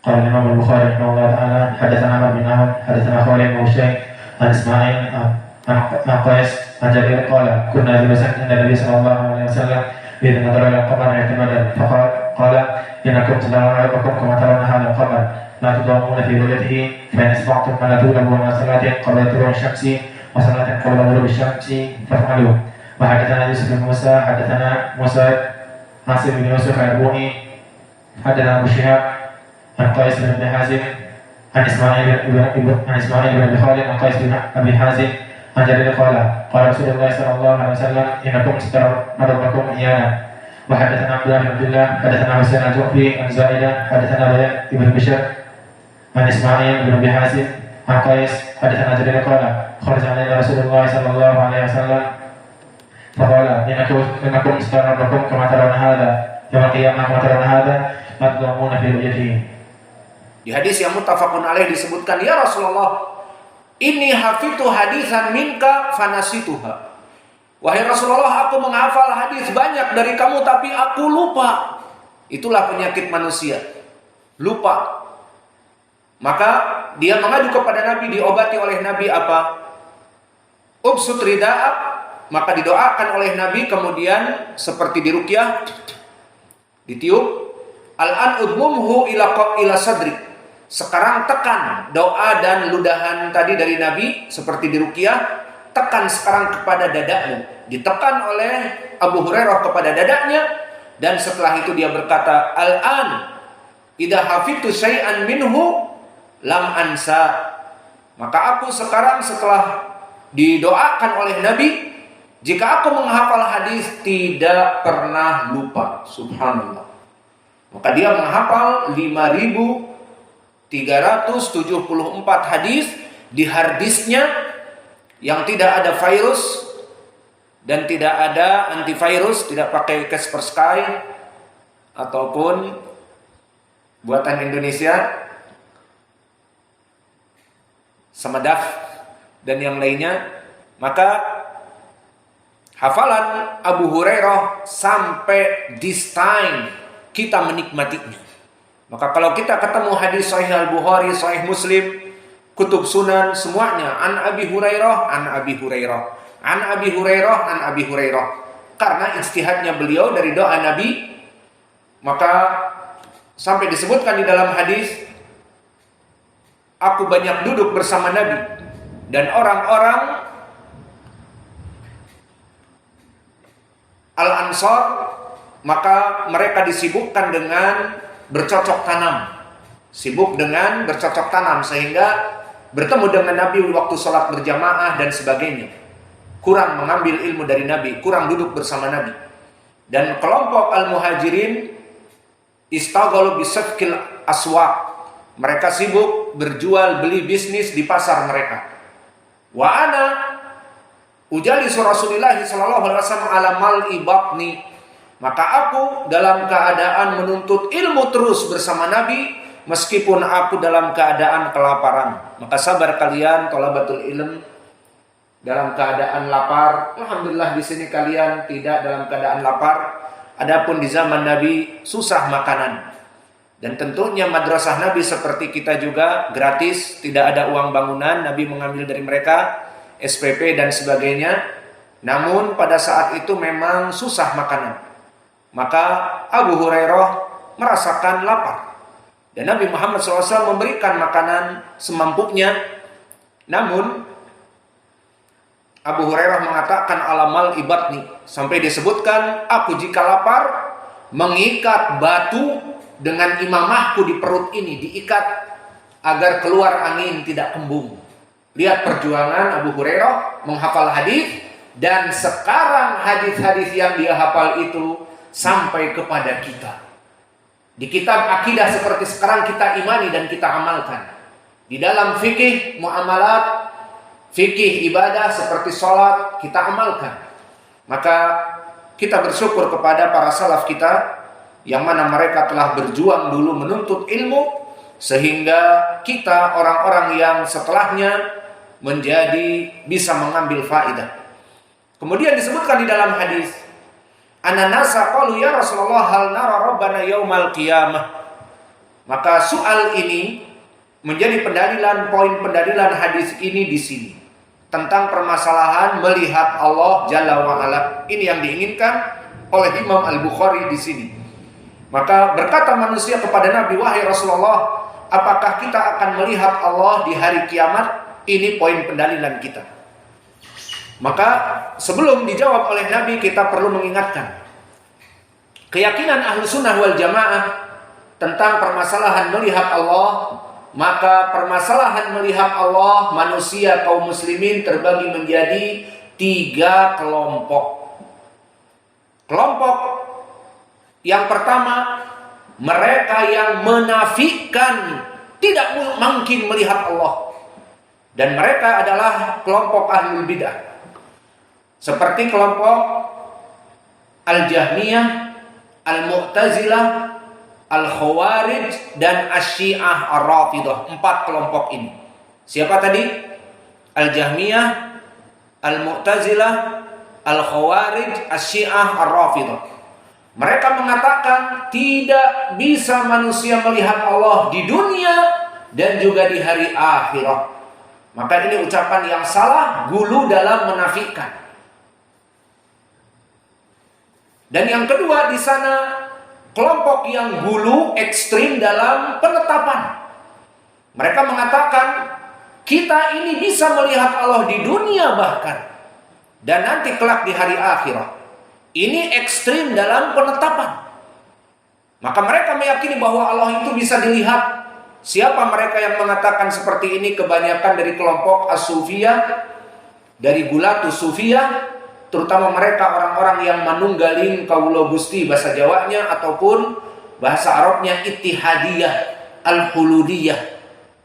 قال الإمام البخاري رحمه الله تعالى حدثنا عمرو بن عون حدثنا خالد بن هشام عن إسماعيل عن قيس عن جابر قال كنا جلوسا عند النبي صلى الله عليه وسلم إذ نظر إلى القمر اعتمادا فقال إنكم ترون ربكم كما ترون هذا القمر لا تضامون في رؤيته فإن استطعتم فلا تغلبوا على صلاة قبل طلوع الشمس وصلاة قبل غروب الشمس فافعلوا. وحدثنا يوسف بن موسى حدثنا موسى عاصم بن يوسف البوني حدثنا أبو شهاب عن قيس بن أبي حازم عن إسماعيل بن أبي خالد عن قيس بن أبي حازم عن جابر قال رسول الله صلى الله عليه وسلم إنكم سترون ربكم إيانا. وحدثنا عبد الله بن عبد الله حدثنا حسين الجوفي عن زائدة حدثنا ابن بشر عن إسماعيل بن أبي حازم عن قيس حدثنا جابر خرج علينا رسول الله صلى الله عليه وسلم فقال إنكم سترون ربكم كما ترون هذا يوم القيامة كما ترون هذا لا تضامون في رؤيته. Di hadis yang muttafaqun alaih disebutkan, ya Rasulullah, inni hafidtu hadisan minka fanasituha. Wahai Rasulullah, aku menghafal hadis banyak dari kamu tapi aku lupa. Itulah penyakit manusia, lupa. Maka dia mengadu kepada Nabi, diobati oleh Nabi apa? Ubsut rida'ak, maka didoakan oleh Nabi, kemudian seperti diruqyah, ditiup. Al-an udmumhu ila sadrik. Sekarang tekan doa dan ludahan tadi dari Nabi seperti diruqyah, tekan sekarang kepada dadamu. Ditekan oleh Abu Hurairah kepada dadanya, dan setelah itu dia berkata, Al-an idza hafidtu syai'an minhu lam ansa. Maka aku sekarang setelah didoakan oleh Nabi, jika aku menghafal hadis tidak pernah lupa. Subhanallah. Maka dia menghafal 5.374 hadis di harddisknya yang tidak ada virus dan tidak ada antivirus, tidak pakai Kaspersky ataupun buatan Indonesia, Samadaf dan yang lainnya. Maka hafalan Abu Hurairah sampai this time kita menikmatinya. Maka kalau kita ketemu hadis Sahih Al-Bukhari, Sahih Muslim, Kutub Sunan, semuanya an Abi Hurairah, an Abi Hurairah, an Abi Hurairah, an Abi Hurairah. Karena ijtihadnya beliau dari doa Nabi, maka sampai disebutkan di dalam hadis, aku banyak duduk bersama Nabi dan orang-orang Al-Ansar, maka mereka disibukkan dengan bercocok tanam. Sibuk dengan bercocok tanam sehingga bertemu dengan Nabi waktu sholat berjamaah dan sebagainya. Kurang mengambil ilmu dari Nabi, kurang duduk bersama Nabi. Dan kelompok Al-Muhajirin istaghalu bisafkil aswaq. Mereka sibuk berjual beli bisnis di pasar mereka. Wa ana ujalisu Rasulillah sallallahu alaihi wasallam ala mal'i batni. Maka aku dalam keadaan menuntut ilmu terus bersama Nabi meskipun aku dalam keadaan kelaparan. Maka sabar kalian thalabatul ilm dalam keadaan lapar. Alhamdulillah di sini kalian tidak dalam keadaan lapar. Adapun di zaman Nabi susah makanan. Dan tentunya madrasah Nabi seperti kita juga gratis, tidak ada uang bangunan. Nabi mengambil dari mereka SPP dan sebagainya. Namun pada saat itu memang susah makanan. Maka Abu Hurairah merasakan lapar. Dan Nabi Muhammad SAW memberikan makanan semampunya. Namun Abu Hurairah mengatakan alamal ibatni. Sampai disebutkan, aku jika lapar mengikat batu dengan imamahku di perut ini. Diikat agar keluar angin tidak kembung. Lihat perjuangan Abu Hurairah menghafal hadis. Dan sekarang hadis-hadis yang dia hafal itu sampai kepada kita. Di kitab akidah seperti sekarang kita imani dan kita amalkan. Di dalam fikih muamalat, fikih ibadah seperti sholat kita amalkan. Maka kita bersyukur kepada para salaf kita yang mana mereka telah berjuang dulu menuntut ilmu sehingga kita orang-orang yang setelahnya menjadi bisa mengambil faidah. Kemudian disebutkan di dalam hadis, Ananasa qalu ya Rasulullah hal nara rabbana yaumal qiyamah. Maka soal ini menjadi poin pendalilan hadis ini di sini tentang permasalahan melihat Allah Jalla wa Ala. Ini yang diinginkan oleh Imam Al-Bukhari di sini. Maka berkata manusia kepada Nabi, wahai Rasulullah, apakah kita akan melihat Allah di hari kiamat? Ini poin pendalilan kita. Maka sebelum dijawab oleh Nabi, kita perlu mengingatkan keyakinan Ahlu Sunnah wal Jamaah tentang permasalahan melihat Allah. Maka permasalahan melihat Allah, manusia kaum muslimin terbagi menjadi 3 kelompok. Kelompok yang pertama, mereka yang menafikan tidak mungkin melihat Allah. Dan mereka adalah kelompok ahlul bidah. Seperti kelompok Al-Jahmiyah, Al-Mu'tazilah, Al-Khawarij, dan Asy-Syiah Ar-Rafidah. 4 kelompok ini. Siapa tadi? Al-Jahmiyah, Al-Mu'tazilah, Al-Khawarij, Asy-Syiah Ar-Rafidah. Mereka mengatakan tidak bisa manusia melihat Allah di dunia dan juga di hari akhirat. Maka ini ucapan yang salah, gulu dalam menafikan. Dan yang kedua di sana kelompok yang gulu ekstrim dalam penetapan. Mereka mengatakan kita ini bisa melihat Allah di dunia bahkan, dan nanti kelak di hari akhirat. Ini ekstrim dalam penetapan. Maka mereka meyakini bahwa Allah itu bisa dilihat. Siapa mereka yang mengatakan seperti ini? Kebanyakan dari kelompok As-Sufiyah, dari Gulatus Sufiyah, terutama mereka orang-orang yang manunggaling kaulo Gusti bahasa Jawanya, ataupun bahasa Arabnya Ittihadiyah, Al-Huludiyah,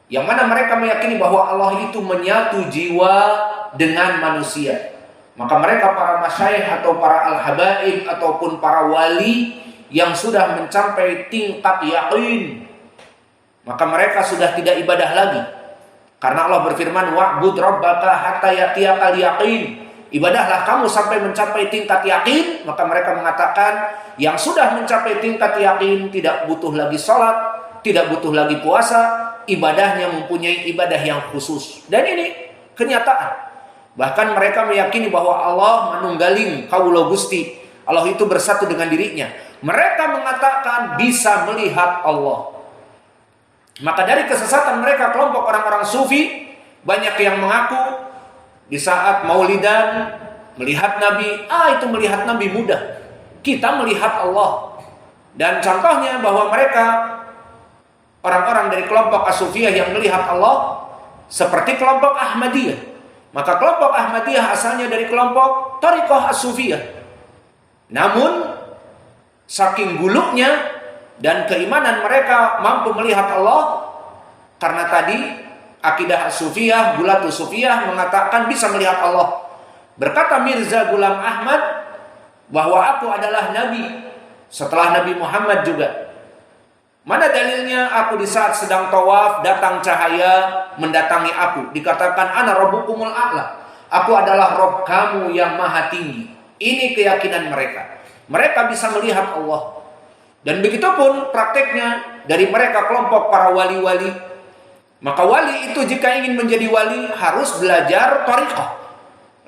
yang mana mereka meyakini bahwa Allah itu menyatu jiwa dengan manusia. Maka mereka para masyayikh atau para al-habaib ataupun para wali yang sudah mencapai tingkat yakin, maka mereka sudah tidak ibadah lagi. Karena Allah berfirman, wa'bud rabbaka hatta ya'tiyakal yaqin. Ibadahlah kamu sampai mencapai tingkat yakin. Maka mereka mengatakan yang sudah mencapai tingkat yakin tidak butuh lagi sholat, tidak butuh lagi puasa, ibadahnya mempunyai ibadah yang khusus. Dan ini kenyataan. Bahkan mereka meyakini bahwa Allah manunggaling kaulo Gusti. Allah itu bersatu dengan dirinya. Mereka mengatakan bisa melihat Allah. Maka dari kesesatan mereka, kelompok orang-orang sufi, banyak yang mengaku di saat maulidan melihat Nabi, itu melihat Nabi mudah. Kita melihat Allah. Dan contohnya bahwa mereka orang-orang dari kelompok As-Sufiyah yang melihat Allah seperti kelompok Ahmadiyah. Maka kelompok Ahmadiyah asalnya dari kelompok Thariqah As-Sufiyah. Namun saking gulunya dan keimanan mereka mampu melihat Allah, karena tadi akidah As-Sufiyah, Gulatus Sufiyah mengatakan bisa melihat Allah. Berkata Mirza Ghulam Ahmad bahwa aku adalah Nabi setelah Nabi Muhammad juga. Mana dalilnya? Aku di saat sedang tawaf datang cahaya mendatangi aku. Dikatakan ana rabbukumul a'la. Aku adalah Rabb kamu yang maha tinggi. Ini keyakinan mereka. Mereka bisa melihat Allah. Dan begitu pun prakteknya dari mereka kelompok para wali-wali. Maka wali itu jika ingin menjadi wali harus belajar thariqah.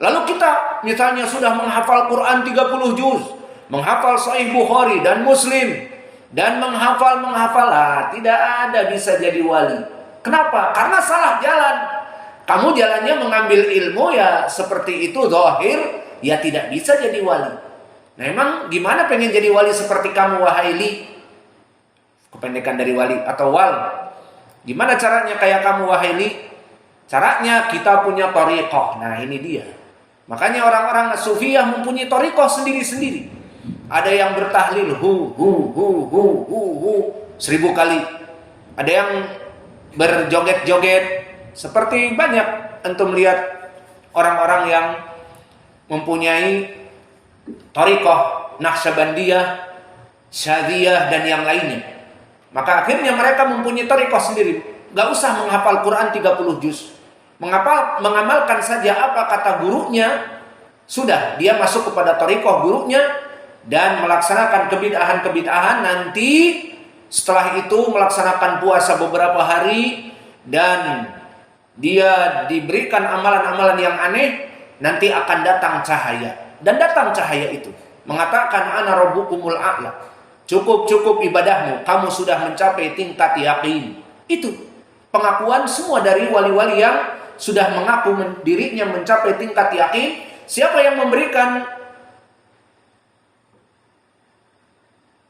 Lalu kita misalnya sudah menghafal Quran 30 juz, menghafal Sahih Bukhari dan Muslim, dan menghafal, tidak ada bisa jadi wali. Kenapa? Karena salah jalan. Kamu jalannya mengambil ilmu ya seperti itu zahir, ya tidak bisa jadi wali. Nah emang gimana pengen jadi wali seperti kamu wahai Li? Kependekan dari wali atau wal. Gimana caranya kayak kamu wahai Li? Caranya kita punya thariqah. Nah ini dia. Makanya orang-orang Sufiyah mempunyai thariqah sendiri-sendiri. Ada yang bertahlil hu 1000 kali. Ada yang berjoget-joget. Seperti banyak antum lihat orang-orang yang mempunyai thariqah Naqsyabandiyah, Syadhiyah dan yang lainnya. Maka akhirnya mereka mempunyai thariqah sendiri. Gak usah menghafal Quran 30 juz. Mengamalkan saja apa kata gurunya, sudah dia masuk kepada thariqah gurunya dan melaksanakan kebid'ahan-kebid'ahan. Nanti setelah itu melaksanakan puasa beberapa hari, dan dia diberikan amalan-amalan yang aneh, nanti akan datang cahaya. Dan datang cahaya itu mengatakan, ana rabbukumul a'la. Cukup ibadahmu, kamu sudah mencapai tingkat yakin. Itu pengakuan semua dari wali-wali yang sudah mengaku dirinya mencapai tingkat yakin. Siapa yang memberikan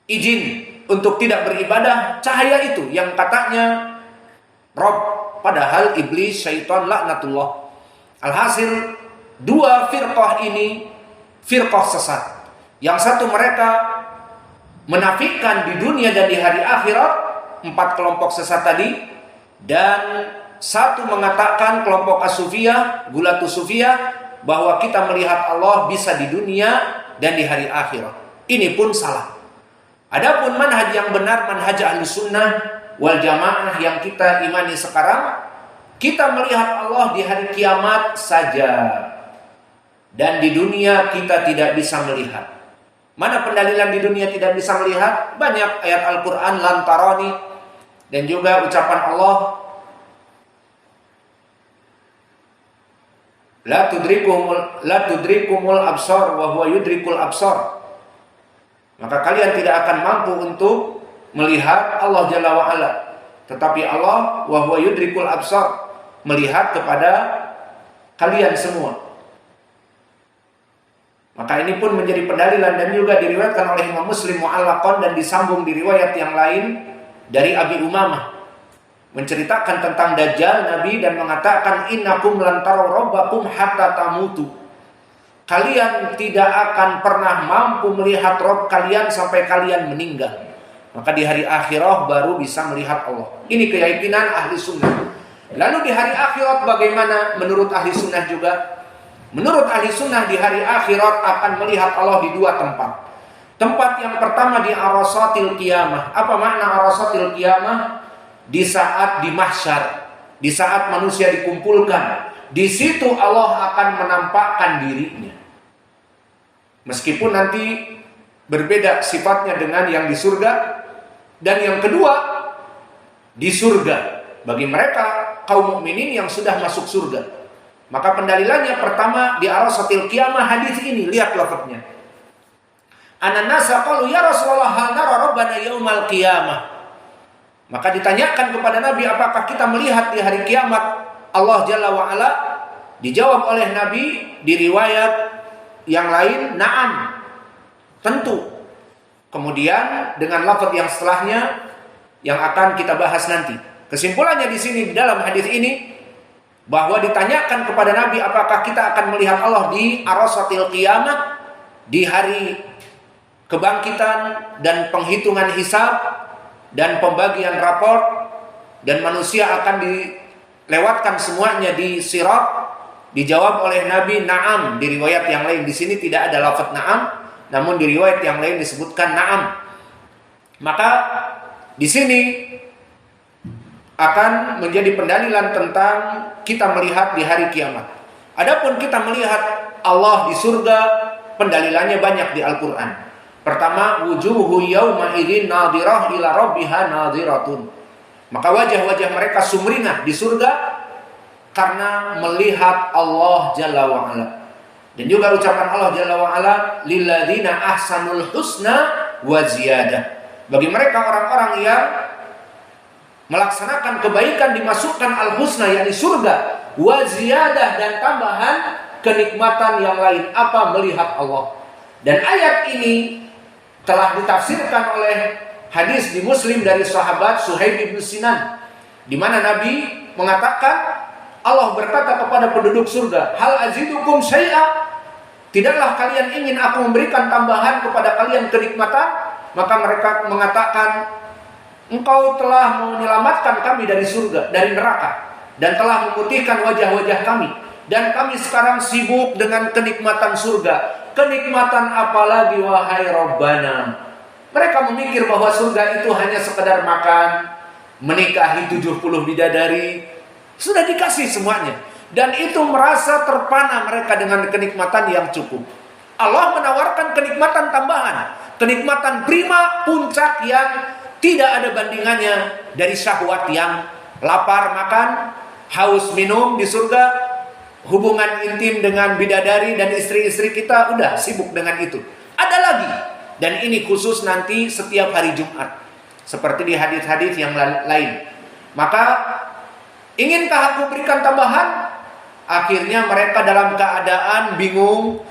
izin untuk tidak beribadah? Cahaya itu yang katanya Rob, padahal iblis, syaitan, laknatullah. Alhasil, dua firqah ini firqah sesat. Yang satu mereka menafikan di dunia dan di hari akhirat, 4 kelompok sesat tadi, dan satu mengatakan kelompok as-sufiyah, gulatus sufiyah, bahwa kita melihat Allah bisa di dunia dan di hari akhirat. Ini pun salah. Adapun manhaj yang benar, manhaj Ahlus Sunnah wal Jamaah yang kita imani sekarang, kita melihat Allah di hari kiamat saja, dan di dunia kita tidak bisa melihat. Mana pendalilan di dunia tidak bisa melihat? Banyak ayat Al-Quran, lan tarani, dan juga ucapan Allah, la tudrikumul absar wa huwa yudrikul absar. Maka kalian tidak akan mampu untuk melihat Allah Jalla wa Ala, tetapi Allah wa huwa yudrikul absar, melihat kepada kalian semua. Maka ini pun menjadi pendalilan dan juga diriwayatkan oleh Imam Muslim mu'allaqan dan disambung di riwayat yang lain dari Abi Umamah, menceritakan tentang Dajjal Nabi dan mengatakan, innakum lan taraw rabbakum hatta tamutu. Kalian tidak akan pernah mampu melihat Rabb kalian sampai kalian meninggal. Maka di hari akhirat baru bisa melihat Allah. Ini keyakinan ahli sunnah. Lalu di hari akhirat bagaimana menurut ahli sunnah juga? Menurut ahli sunnah di hari akhirat akan melihat Allah di 2 tempat. Tempat yang pertama di arasatil qiyamah. Apa makna arasatil qiyamah? Di saat di mahsyar, di saat manusia dikumpulkan, di situ Allah akan menampakkan dirinya. Meskipun nanti berbeda sifatnya dengan yang di surga. Dan yang kedua, di surga bagi mereka kaum mukminin yang sudah masuk surga. Maka pendalilannya pertama di arasatil qiyamah, hadis ini, lihat lafadznya. Anannasa qalu ya Rasulullah hal nara rabbana yaumal qiyamah. Maka ditanyakan kepada Nabi, apakah kita melihat di hari kiamat Allah Jalla wa Ala? Dijawab oleh Nabi di riwayat yang lain, na'am, tentu. Kemudian dengan lafaz yang setelahnya yang akan kita bahas nanti. Kesimpulannya di sini di dalam hadis ini bahwa ditanyakan kepada Nabi, apakah kita akan melihat Allah di arasatil qiyamah, di hari kebangkitan dan penghitungan hisab dan pembagian rapor, dan manusia akan dilewatkan semuanya di sirat. Dijawab oleh Nabi, na'am. Di riwayat yang lain di sini tidak ada lafaz na'am, namun di riwayat yang lain disebutkan na'am. Maka di sini akan menjadi pendalilan tentang kita melihat di hari kiamat. Adapun kita melihat Allah di surga, pendalilannya banyak di Al-Quran. Pertama, wujuhu yawma idzin nadhirah ila rabbiha nadhiratun. Maka wajah-wajah mereka sumringah di surga karena melihat Allah Jalla wa Ala. Dan juga ucapan Allah Jalla wa Ala, lilladzina ahsanul husna wa ziyadah. Bagi mereka orang-orang yang melaksanakan kebaikan dimasukkan al-husna, yakni surga, wa ziyadah, dan tambahan kenikmatan yang lain. Apa? Melihat Allah. Dan ayat ini telah ditafsirkan oleh hadis di Muslim dari sahabat Suhaib bin Sinan, di mana Nabi mengatakan, Allah berkata kepada penduduk surga, hal azidukum syai'a, tidaklah kalian ingin aku memberikan tambahan kepada kalian kenikmatan? Maka mereka mengatakan, engkau telah menyelamatkan kami dari surga, dari neraka, dan telah memutihkan wajah-wajah kami, dan kami sekarang sibuk dengan kenikmatan surga. Kenikmatan apalagi wahai Rabbana? Mereka memikir bahwa surga itu hanya sekedar makan, menikahi 70 bidadari, sudah dikasih semuanya. Dan itu merasa terpana mereka dengan kenikmatan yang cukup. Allah menawarkan kenikmatan tambahan, kenikmatan prima, puncak yang tidak ada bandingannya dari syahwat yang lapar makan, haus minum di surga, hubungan intim dengan bidadari dan istri-istri kita, udah sibuk dengan itu. Ada lagi, dan ini khusus nanti setiap hari Jumat, seperti di hadis-hadis yang lain. Maka inginkah aku berikan tambahan? Akhirnya mereka dalam keadaan bingung,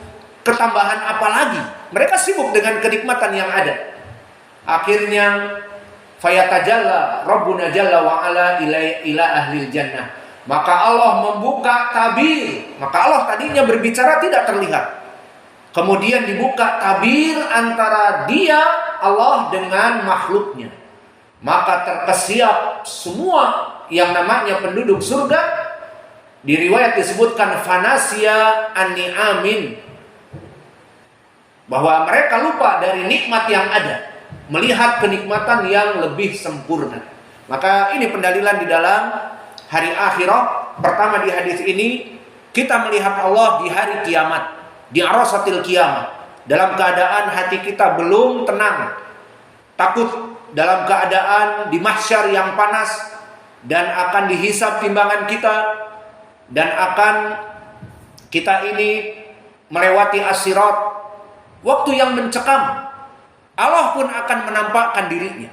ketambahan apa lagi? Mereka sibuk dengan kenikmatan yang ada. Akhirnya fayatajalla Rabbuna jalla wa ala ila ahlil jannah. Maka Allah membuka tabir. Maka Allah tadinya berbicara tidak terlihat. Kemudian dibuka tabir antara dia, Allah, dengan makhluknya. Maka terkesiap semua yang namanya penduduk surga. Di riwayat disebutkan fanasia an-ni'amin, bahwa mereka lupa dari nikmat yang ada, melihat kenikmatan yang lebih sempurna. Maka ini pendalilan di dalam hari akhirat. Pertama, di hadis ini kita melihat Allah di hari kiamat, di arasatil kiamat, dalam keadaan hati kita belum tenang, takut, dalam keadaan di mahsyar yang panas, dan akan dihisab timbangan kita, dan akan kita ini melewati as-sirat, waktu yang mencekam. Allah pun akan menampakkan dirinya.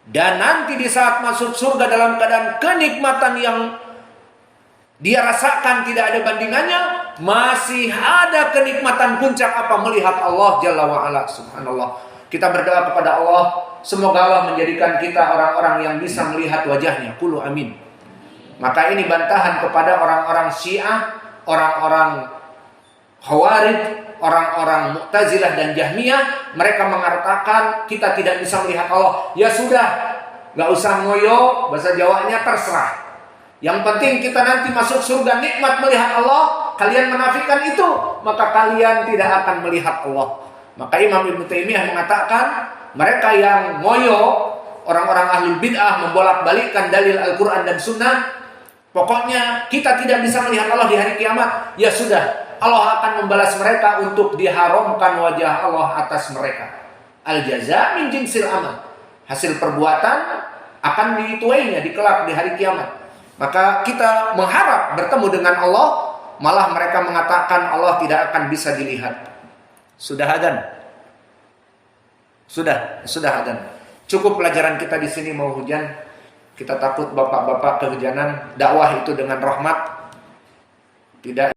Dan nanti di saat masuk surga dalam keadaan kenikmatan yang dia rasakan tidak ada bandingannya, masih ada kenikmatan puncak apa? Melihat Allah Jalla wa'ala. Subhanallah. Kita berdoa kepada Allah, semoga Allah menjadikan kita orang-orang yang bisa melihat wajahnya. Qulu amin. Maka ini bantahan kepada orang-orang Syiah, orang-orang Khawarij, orang-orang Mu'tazilah dan Jahmiyah. Mereka mengatakan kita tidak bisa melihat Allah. Ya sudah, gak usah ngoyo, bahasa Jawanya terserah. Yang penting kita nanti masuk surga nikmat melihat Allah. Kalian menafikan itu, maka kalian tidak akan melihat Allah. Maka Imam Ibnu Taimiyah mengatakan mereka yang ngoyo, orang-orang ahlul bid'ah, membolak-balikkan dalil Al-Quran dan Sunnah, pokoknya kita tidak bisa melihat Allah di hari kiamat. Ya sudah, Allah akan membalas mereka untuk diharamkan wajah Allah atas mereka. Al-jaza min jinsil amal. Hasil perbuatan akan dituainya di kelak di hari kiamat. Maka kita mengharap bertemu dengan Allah, malah mereka mengatakan Allah tidak akan bisa dilihat. Sudah adzan? Sudah adzan. Cukup pelajaran kita di sini, mau hujan. Kita takut bapak-bapak kehujanan. Dakwah itu dengan rahmat, tidak